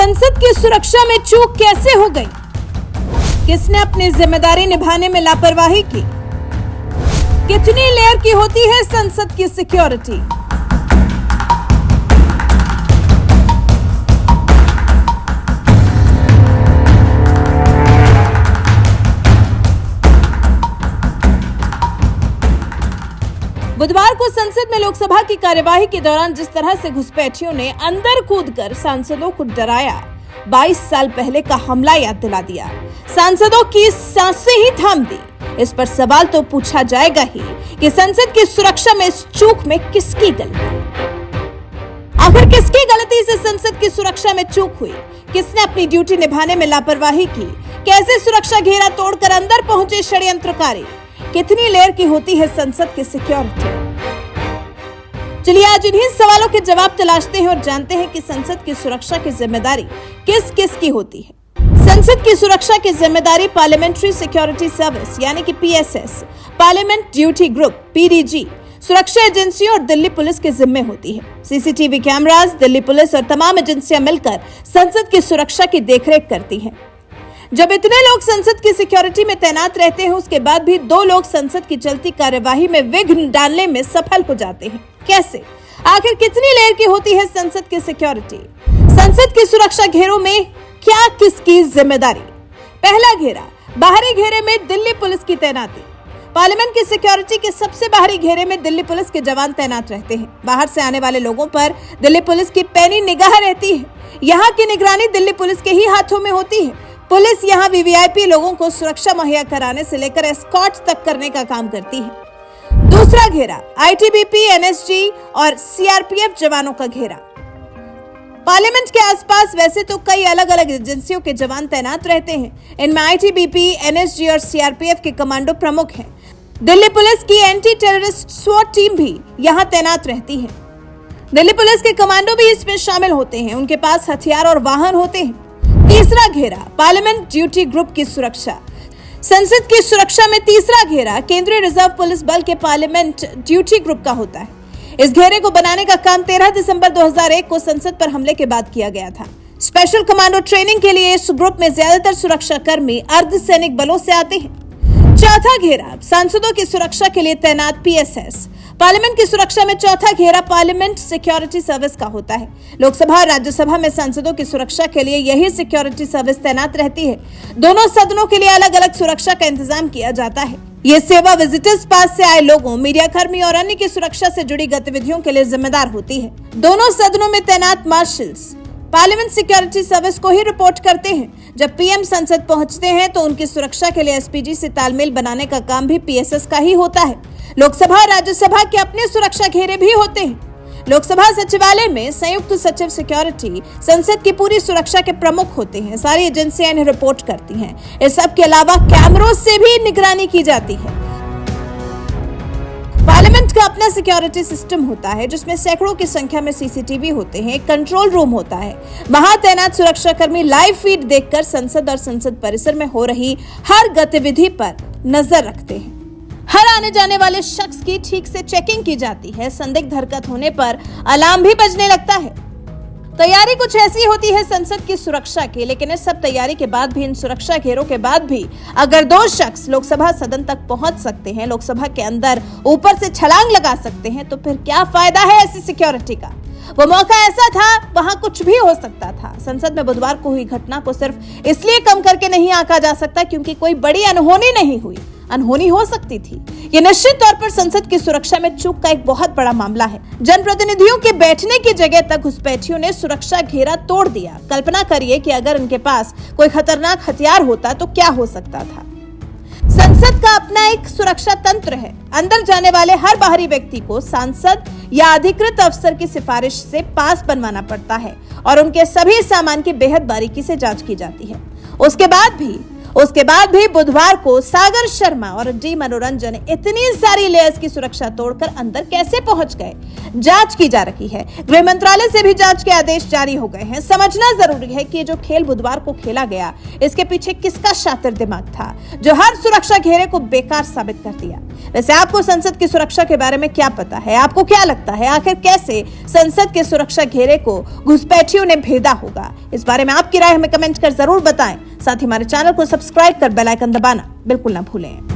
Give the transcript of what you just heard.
संसद की सुरक्षा में चूक कैसे हो गई? किसने अपनी जिम्मेदारी निभाने में लापरवाही की? कितनी लेयर की होती है संसद की सिक्योरिटी? बुधवार को संसद में लोकसभा की कार्यवाही के दौरान जिस तरह से घुसपैठियों ने अंदर कूदकर सांसदों को डराया, 22 साल पहले का हमला याद दिला दिया, सांसदों की सांसें ही थाम दी। इस पर सवाल तो पूछा जाएगा ही कि संसद की सुरक्षा में इस चूक में किसकी गलती? आखिर किसकी गलती से संसद की सुरक्षा में चूक हुई? किसने अपनी ड्यूटी निभाने में लापरवाही की? कैसे सुरक्षा घेरा तोड़कर अंदर पहुंचे षड्यंत्रकारी? कितनी लेयर की होती है संसद की सिक्योरिटी? चलिए आज इन्हीं सवालों के जवाब तलाशते हैं और जानते हैं कि संसद की सुरक्षा की जिम्मेदारी किस किस की होती है। संसद की सुरक्षा की जिम्मेदारी पार्लियामेंट्री सिक्योरिटी सर्विस यानी कि PSS, parliament duty group PDG, सुरक्षा एजेंसियों और दिल्ली पुलिस के जिम्मे होती है। सीसीटीवी कैमरास, दिल्ली पुलिस और तमाम एजेंसियां मिलकर संसद की सुरक्षा की देखरेख करती हैं। जब इतने लोग संसद की सिक्योरिटी में तैनात रहते हैं, उसके बाद भी 2 लोग संसद की चलती कार्यवाही में विघ्न डालने में सफल हो जाते हैं। कैसे? आखिर कितनी लेयर की होती है संसद की सिक्योरिटी? संसद की सुरक्षा घेरों में क्या किसकी जिम्मेदारी? पहला घेरा, बाहरी घेरे में दिल्ली पुलिस की तैनाती। पार्लियामेंट की सिक्योरिटी के सबसे बाहरी घेरे में दिल्ली पुलिस के जवान तैनात रहते हैं। बाहर से आने वाले लोगों पर दिल्ली पुलिस की पैनी निगाह रहती है। यहाँ की निगरानी दिल्ली पुलिस के ही हाथों में होती है। पुलिस यहाँ वीवीआईपी लोगों को सुरक्षा मुहैया कराने से लेकर एस्कॉर्ट तक करने का काम करती है। दूसरा घेरा, आईटीबीपी, एनएसजी और सीआरपीएफ जवानों का घेरा। पार्लियामेंट के आसपास वैसे तो कई अलग अलग एजेंसियों के जवान तैनात रहते हैं। इनमें आईटीबीपी, एनएसजी और सीआरपीएफ के कमांडो प्रमुख हैं। दिल्ली पुलिस की एंटी टेररिस्ट स्वॉट टीम भी यहाँ तैनात रहती है। दिल्ली पुलिस के कमांडो भी इसमें शामिल होते हैं। उनके पास हथियार और वाहन होते हैं। तीसरा घेरा, पार्लियामेंट ड्यूटी ग्रुप की सुरक्षा। संसद की सुरक्षा में तीसरा घेरा केंद्रीय रिजर्व पुलिस बल के पार्लियामेंट ड्यूटी ग्रुप का होता है। इस घेरे को बनाने का काम 13 दिसंबर 2001 को संसद पर हमले के बाद किया गया था। स्पेशल कमांडो ट्रेनिंग के लिए इस ग्रुप में ज्यादातर सुरक्षा कर्मी अर्धसैनिक बलों से आते हैं। चौथा घेरा, सांसदों की सुरक्षा के लिए तैनात पीएसएस। पार्लियामेंट की सुरक्षा में चौथा घेरा पार्लियामेंट सिक्योरिटी सर्विस का होता है। लोकसभा और राज्यसभा में सांसदों की सुरक्षा के लिए यही सिक्योरिटी सर्विस तैनात रहती है। दोनों सदनों के लिए अलग अलग सुरक्षा का इंतजाम किया जाता है। ये सेवा विजिटर्स पास से आए लोगों, मीडिया कर्मी और अन्य की सुरक्षा से जुड़ी गतिविधियों के लिए जिम्मेदार होती है। दोनों सदनों में तैनात मार्शल्स पार्लियामेंट सिक्योरिटी सर्विस को ही रिपोर्ट करते हैं। जब पीएम संसद पहुंचते हैं तो उनकी सुरक्षा के लिए एसपीजी से तालमेल बनाने का काम भी पीएसएस का ही होता है। लोकसभा और राज्यसभा के अपने सुरक्षा घेरे भी होते हैं। लोकसभा सचिवालय में संयुक्त सचिव सिक्योरिटी संसद की पूरी सुरक्षा के प्रमुख होते हैं। सारी एजेंसियां इन्हें रिपोर्ट करती हैं। इस सब के अलावा कैमरों से भी निगरानी की जाती है। पार्लियामेंट का अपना सिक्योरिटी सिस्टम होता है जिसमें सैकड़ों की संख्या में सीसीटीवी होते हैं। एक कंट्रोल रूम होता है। वहां तैनात सुरक्षाकर्मी लाइव फीड देखकर संसद और संसद परिसर में हो रही हर गतिविधि पर नजर रखते हैं। हर आने जाने वाले शख्स की ठीक से चेकिंग की जाती है। संदिग्ध हरकत होने पर अलार्म भी बजने लगता है। तैयारी कुछ ऐसी होती है संसद की सुरक्षा की, लेकिन इस सब तैयारी के बाद भी, इन सुरक्षा घेरों के बाद भी अगर 2 शख्स लोकसभा सदन तक पहुंच सकते हैं, लोकसभा के अंदर ऊपर से छलांग लगा सकते हैं, तो फिर क्या फायदा है ऐसी सिक्योरिटी का? वो मौका ऐसा था, वहां कुछ भी हो सकता था। संसद में बुधवार को हुई घटना को सिर्फ इसलिए कम करके नहीं आंका जा सकता क्योंकि कोई बड़ी अनहोनी नहीं हुई। अनहोनी हो सकती थी। ये निश्चित तौर पर संसद की सुरक्षा में चूक का एक बहुत बड़ा मामला है। जनप्रतिनिधियों के बैठने की जगह तक घुसपैठियों ने सुरक्षा घेरा तोड़ दिया। कल्पना करिए कि अगर उनके पास कोई खतरनाक हथियार होता तो क्या हो सकता था। संसद का अपना एक सुरक्षा तंत्र है। अंदर जाने वाले हर बाहरी व्यक्ति को सांसद या अधिकृत अफसर की सिफारिश से पास बनवाना पड़ता है और उनके सभी सामान की बेहद बारीकी से जांच की जाती है। उसके बाद भी उसके बाद भी बुधवार को सागर शर्मा और डी मनोरंजन इतनी सारी लेयर्स की सुरक्षा तोड़कर अंदर कैसे पहुंच गए, जांच की जा रही है। गृह मंत्रालय से भी जांच के आदेश जारी हो गए हैं। समझना जरूरी है कि ये जो खेल बुधवार को खेला गया, इसके पीछे किसका शातिर दिमाग था जो हर सुरक्षा घेरे को बेकार साबित कर दिया। वैसे आपको संसद की सुरक्षा के बारे में क्या पता है? आपको क्या लगता है आखिर कैसे संसद के सुरक्षा घेरे को घुसपैठियों ने भेदा होगा? इस बारे में आपकी राय हमें कमेंट कर जरूर बताएं। साथ ही हमारे चैनल को सब्सक्राइब कर बेल आइकन दबाना बिल्कुल ना भूलें।